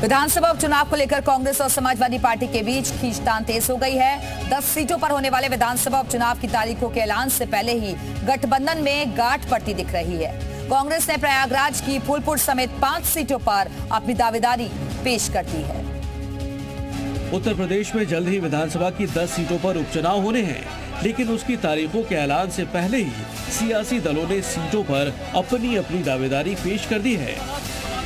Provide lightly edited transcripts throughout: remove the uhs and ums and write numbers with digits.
विधानसभा उपचुनाव को लेकर कांग्रेस और समाजवादी पार्टी के बीच खींचतान तेज हो गई है। 10 सीटों पर होने वाले विधानसभा उपचुनाव की तारीखों के ऐलान से पहले ही गठबंधन में गांठ पड़ती दिख रही है। कांग्रेस ने प्रयागराज की फूलपुर समेत 5 सीटों पर अपनी दावेदारी पेश कर दी है। उत्तर प्रदेश में जल्द ही विधानसभा की 10 सीटों पर उपचुनाव होने हैं, लेकिन उसकी तारीखों के ऐलान से पहले ही सियासी दलों ने सीटों पर अपनी अपनी दावेदारी पेश कर दी है।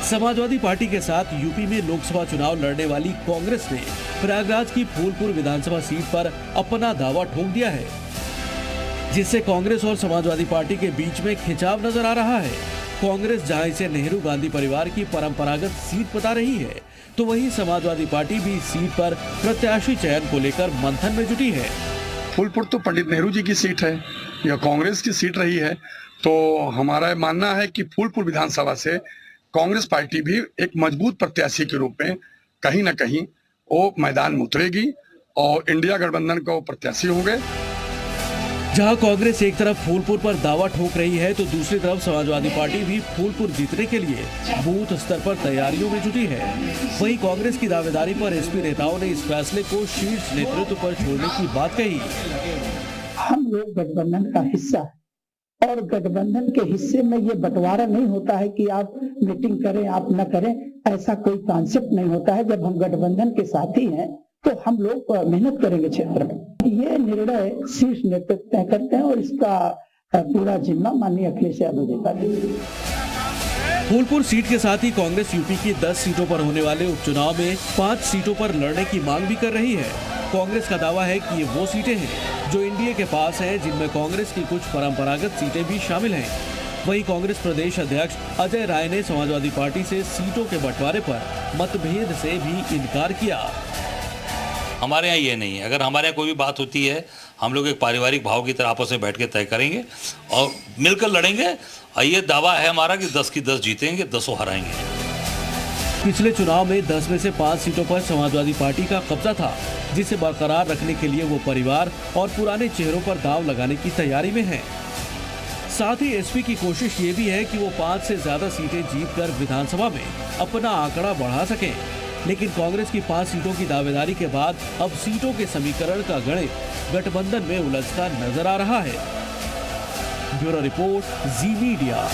समाजवादी पार्टी के साथ यूपी में लोकसभा चुनाव लड़ने वाली कांग्रेस ने प्रयागराज की फूलपुर विधानसभा सीट पर अपना दावा ठोक दिया है, जिससे कांग्रेस और समाजवादी पार्टी के बीच में खिंचाव नजर आ रहा है। कांग्रेस जहां इसे नेहरू गांधी परिवार की परंपरागत सीट बता रही है, तो वहीं समाजवादी पार्टी भी इस सीट पर प्रत्याशी चयन को लेकर मंथन में जुटी है। फूलपुर तो पंडित नेहरू जी की सीट है, यह कांग्रेस की सीट रही है, तो हमारा मानना है कि फूलपुर विधानसभा से कांग्रेस पार्टी भी एक मजबूत प्रत्याशी के रूप में कहीं न कहीं वो मैदान में उतरेगी और इंडिया गठबंधन का वो प्रत्याशी होंगे। जहां कांग्रेस एक तरफ फूलपुर पर दावा ठोक रही है, तो दूसरी तरफ समाजवादी पार्टी भी फूलपुर जीतने के लिए बूथ स्तर पर तैयारियों में जुटी है। वहीं कांग्रेस की दावेदारी पर एसपी नेताओं ने इस फैसले को शीर्ष नेतृत्व पर छोड़ने की बात कही। हम लोग गठबंधन का हिस्सा है और गठबंधन के हिस्से में ये बंटवारा नहीं होता है कि आप मीटिंग करें आप न करें, ऐसा कोई कॉन्सेप्ट नहीं होता है। जब हम गठबंधन के साथी हैं तो हम लोग मेहनत करेंगे क्षेत्र में। ये निर्णय शीर्ष नेतृत्व तय करते हैं और इसका पूरा जिम्मा माननीय अखिलेश यादव जी का है। फूलपुर सीट के साथ ही कांग्रेस यूपी की 10 सीटों पर होने वाले उपचुनाव में 5 सीटों पर लड़ने की मांग भी कर रही है। कांग्रेस का दावा है कि ये वो सीटें हैं जो एनडीए के पास हैं, जिनमें कांग्रेस की कुछ परंपरागत सीटें भी शामिल हैं। वहीं कांग्रेस प्रदेश अध्यक्ष अजय राय ने समाजवादी पार्टी से सीटों के बंटवारे पर मतभेद से भी इनकार किया। हमारे यहाँ ये नहीं है। अगर हमारे यहाँ कोई भी बात होती है, हम लोग एक पारिवारिक भाव की तरह आपस में बैठ के तय करेंगे और मिलकर लड़ेंगे। और ये दावा है हमारा कि 10 की 10 जीतेंगे, 10 हराएंगे। पिछले चुनाव में 10 में से 5 सीटों पर समाजवादी पार्टी का कब्जा था, जिसे बरकरार रखने के लिए वो परिवार और पुराने चेहरों पर दांव लगाने की तैयारी में है। साथ ही एसपी की कोशिश ये भी है कि वो 5 से ज्यादा सीटें जीतकर विधानसभा में अपना आंकड़ा बढ़ा सकें। लेकिन कांग्रेस की 5 सीटों की दावेदारी के बाद अब सीटों के समीकरण का गणित गठबंधन में उलझता नजर आ रहा है। ब्यूरो रिपोर्ट, जी मीडिया।